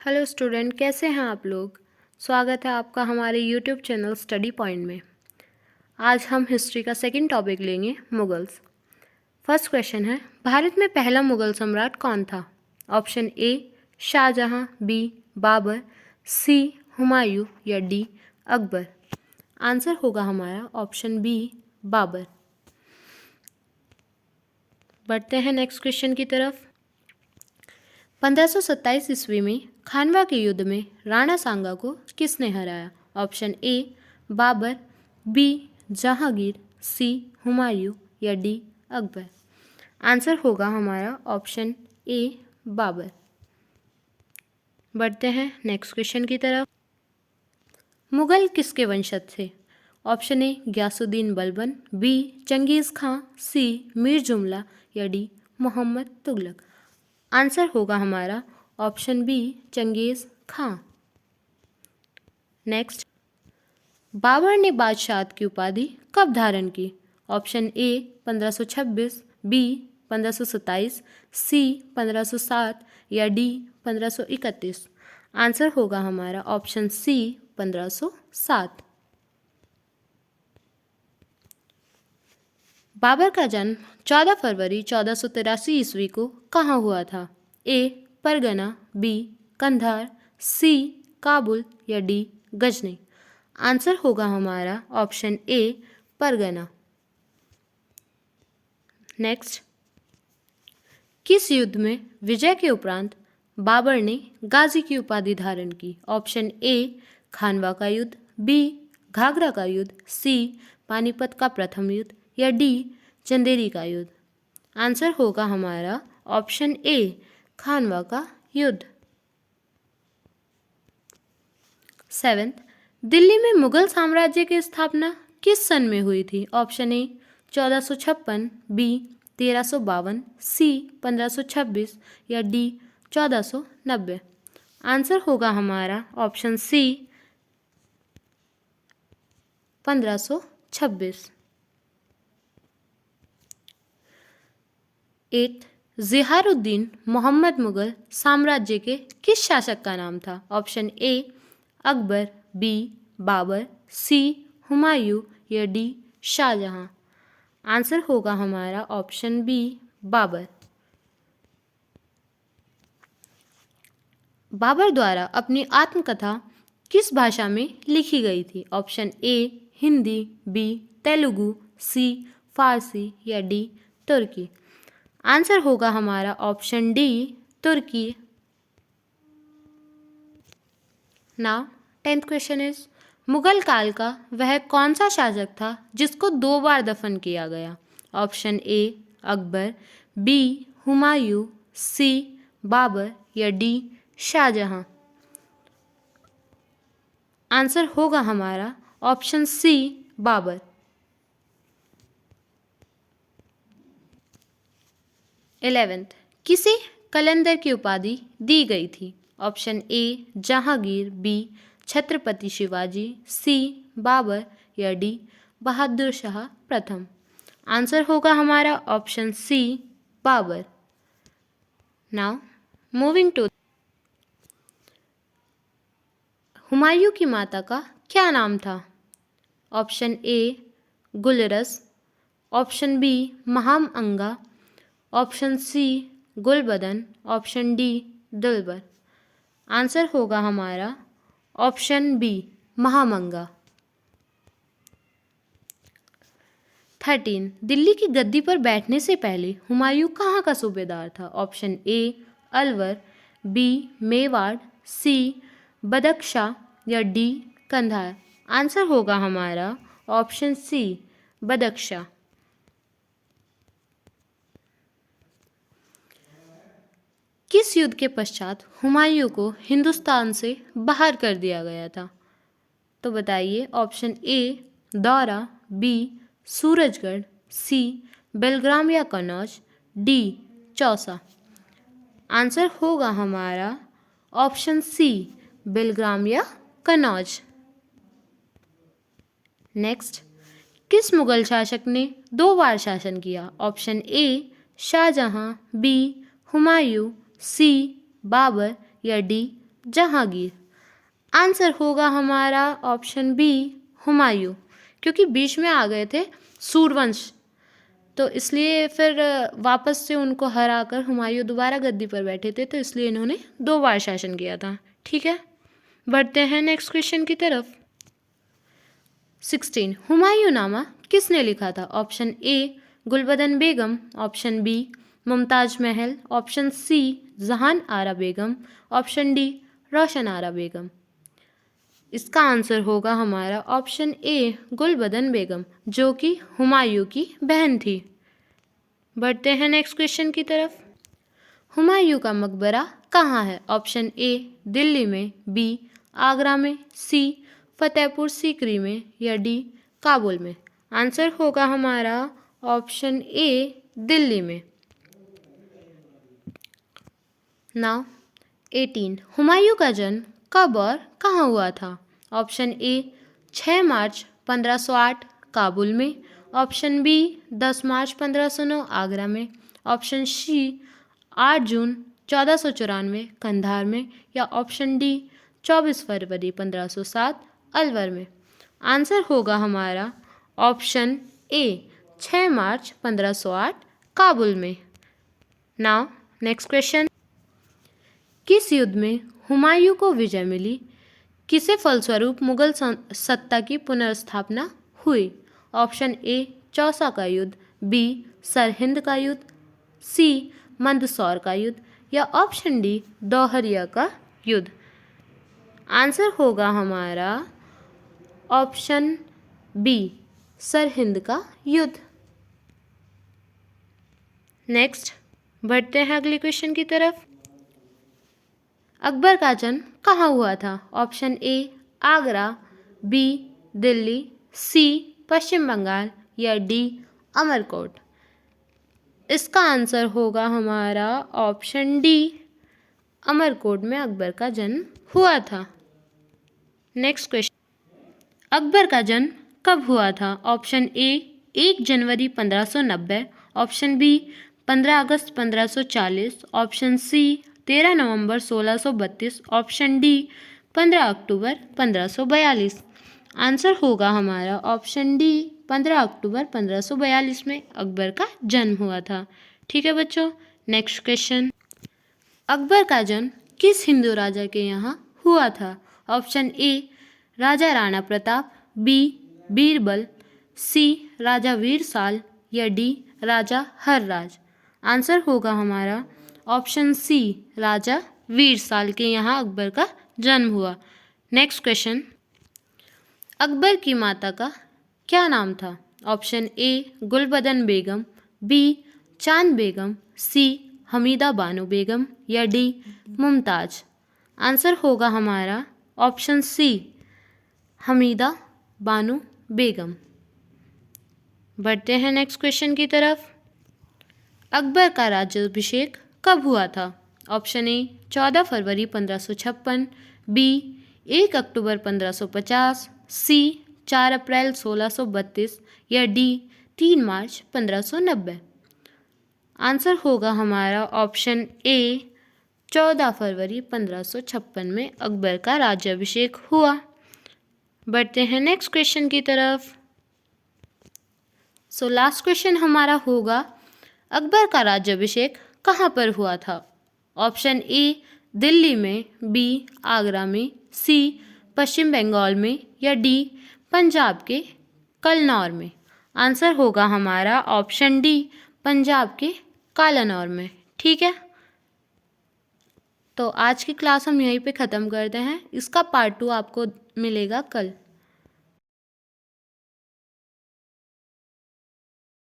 Hello student, कैसे हैं आप लोग। स्वागत है आपका हमारे यूट्यूब चैनल स्टडी पॉइंट में। आज हम हिस्ट्री का सेकंड टॉपिक लेंगे, मुगल्स। फर्स्ट क्वेश्चन है, भारत में पहला मुगल सम्राट कौन था। Option A Shahjahan, B Babur, C Humayun या डी अकबर। आंसर होगा हमारा ऑप्शन बी बाबर। बढ़ते हैं नेक्स्ट क्वेश्चन की तरफ। 1527 ईस्वी में खानवा के युद्ध में राणा सांगा को किसने हराया। Option A Babur, B Jahangir, C Humayun या डी अकबर। आंसर होगा हमारा ऑप्शन ए बाबर। बढ़ते हैं नेक्स्ट क्वेश्चन की तरफ। मुगल किसके वंशज थे। Option A Ghiyasuddin Balban, B Changez Khan, C Mir Jumla या डी मोहम्मद तुगलक। आंसर होगा हमारा option B Changez Khan. Next, Babur ने बादशाहत की उपाधि कब धारण की। ऑप्शन ए 1526, बी 1527, सी 1507 या डी 1531। आंसर होगा हमारा ऑप्शन सी 1507। बाबर का जन्म 14 फरवरी 1483 ईस्वी को कहाँ हुआ था। ए परगना, बी कंधार, सी काबुल या डी गजनी। आंसर होगा हमारा ऑप्शन ए परगना। नेक्स्ट, किस युद्ध में विजय के उपरांत बाबर ने गाजी की उपाधि धारण की। ऑप्शन ए खानवा का युद्ध, बी घाघरा का युद्ध, सी पानीपत का प्रथम युद्ध या डी चंदेरी का युद्ध। आंसर होगा हमारा ऑप्शन ए खानवा का युद्ध। 7th, दिल्ली में मुगल साम्राज्य की स्थापना किस सन में हुई थी। ऑप्शन ए 1456, बी 1352, सी 1526 या डी 1490। आंसर होगा हमारा option C 1526। 8th, Zahiruddin Mohammad Mughal साम्राज्य के किस शासक का नाम था। Option A Akbar, B Babur, C Humayun या डी शाहजहां। आंसर होगा हमारा ऑप्शन बी बाबर। बाबर द्वारा अपनी आत्मकथा किस भाषा में लिखी गई थी। Option A Hindi, B Telugu, C Farsi या डी तुर्की। आंसर होगा हमारा option D Turki. Now 10th question is, Mughal काल का वह कौन सा शासक था जिसको 2 बार दफन किया गया। Option A Akbar, B Humayun, C Babur या डी शाहजहां। आंसर होगा हमारा ऑप्शन सी बाबर। 11th, किसे कलंदर की उपाधि दी गई थी। Option A Jahangir, B Chhatrapati Shivaji, C Babur या डी बहादुर शाह प्रथम। आंसर होगा हमारा option C Babur. Now moving to, Humayun की माता का क्या नाम था। Option A Gulrus, option B Maham Anga, option C Gulbadan, option D Dilbar. Answer होगा हमारा ऑप्शन बी महामंगा। 13, दिल्ली की गद्दी पर बैठने से पहले हुमायूं कहाँ का सूबेदार था। Option A Alwar, B Mewar, C Badakhshan या डी कंधार। आंसर होगा हमारा ऑप्शन सी बदख्शां। किस युद्ध के पश्चात हुमायूं को हिंदुस्तान से बाहर कर दिया गया था। तो बताइए। ऑप्शन ए दौरा, बी सूरजगढ़, सी बेलग्राम या कन्नौज, डी चौसा। आंसर होगा हमारा ऑप्शन सी बेलग्राम या कन्नौज। नेक्स्ट, किस मुगल शासक ने 2 बार शासन किया। Option A Shahjahan, B Humayun, C Babur या डी जहांगीर। आंसर होगा हमारा ऑप्शन बी हुमायूं, क्योंकि बीच में आ गए थे सूरवंश, तो इसलिए फिर वापस से उनको हराकर हुमायूं दोबारा गद्दी पर बैठे थे, तो इसलिए इन्होंने 2 बार शासन किया था। ठीक है, बढ़ते हैं नेक्स्ट क्वेश्चन की तरफ। 16 हुमायूंनामा किसने लिखा था? Option A Gulbadan Begum, option B Mumtaz Mahal, option सी जहान आरा बेगम, ऑप्शन डी रोशन आरा बेगम। इसका आंसर होगा हमारा ऑप्शन ए गुलबदन बेगम, जो कि हुमायूं की बहन थी। बढ़ते हैं नेक्स्ट क्वेश्चन की तरफ। हुमायूं का मकबरा कहाँ है? ऑप्शन ए दिल्ली में, बी आगरा में, सी फतेहपुर सीकरी में, या डी काबुल में। आंसर होगा हमारा ऑप्शन ए दिल्ली में। नाउ 18 हुमायूं का जन्म कब और कहाँ हुआ था? ऑप्शन ए 6 मार्च 1508 काबुल में, ऑप्शन बी 10 मार्च 1509 आगरा में, ऑप्शन सी 8 जून 1494 कंधार में, या ऑप्शन डी 24 फरवरी 1507 अलवर में। आंसर होगा हमारा ऑप्शन ए 6 मार्च 1508 काबुल में। Now next question. किस युद्ध में हुमायूं को विजय मिली? किसे फलस्वरूप मुगल सत्ता की पुनर्स्थापना हुई? ऑप्शन ए चौसा का युद्ध, बी सरहिंद का युद्ध, सी मंदसौर का युद्ध, या ऑप्शन डी दोहरिया का युद्ध। आंसर होगा हमारा ऑप्शन बी सरहिंद का युद्ध। नेक्स्ट बढ़ते हैं अगले क्वेश्चन की तरफ। अकबर का जन्म कहाँ हुआ था? Option A Agra, B Delhi, C Paschim Bangal, या डी अमरकोट। इसका आंसर होगा हमारा ऑप्शन डी अमरकोट में अकबर का जन्म हुआ था। Next question. अकबर का जन्म कब हुआ था? ऑप्शन ए 1 जनवरी 1590, ऑप्शन बी 15 अगस्त 1540, ऑप्शन सी 13 नवंबर 1632, ऑप्शन डी 15 अक्टूबर 1542। आंसर होगा हमारा ऑप्शन डी 15 अक्टूबर 1542 में अकबर का जन्म हुआ था। ठीक है बच्चों, नेक्स्ट क्वेश्चन। अकबर का जन्म किस हिंदू राजा के यहाँ हुआ था? Option A Raja Rana Pratap, B Birbal, C Raja Virsal, या डी राजा हरराज। आंसर होगा हमारा ऑप्शन सी राजा वीरसाल के यहाँ अकबर का जन्म हुआ। Next question. अकबर की माता का क्या नाम था? Option A Gulbadan Begum, B Chand Begum, सी हमीदा बानो बेगम, या डी मुमताज। आंसर होगा हमारा ऑप्शन सी हमीदा बानो बेगम। बढ़ते हैं नेक्स्ट क्वेश्चन की तरफ। अकबर का राज्याभिषेक कब हुआ था? ऑप्शन ए 14 फरवरी 1556, बी 1 अक्टूबर 1550, सी 4 अप्रैल 1632, या डी 3 मार्च 1590। आंसर होगा हमारा ऑप्शन ए 14 फरवरी 1556 में अकबर का राज्याभिषेक हुआ। बढ़ते हैं नेक्स्ट क्वेश्चन की तरफ। लास्ट क्वेश्चन हमारा होगा अकबर का राज्याभिषेक कहाँ पर हुआ था? ऑप्शन ए दिल्ली में, बी आगरा में, सी पश्चिम बंगाल में, या डी पंजाब के कलनौर में। आंसर होगा हमारा ऑप्शन डी पंजाब के कालानौर में। ठीक है, तो आज की क्लास हम यहीं पे ख़त्म करते हैं। इसका पार्ट 2 आपको मिलेगा कल।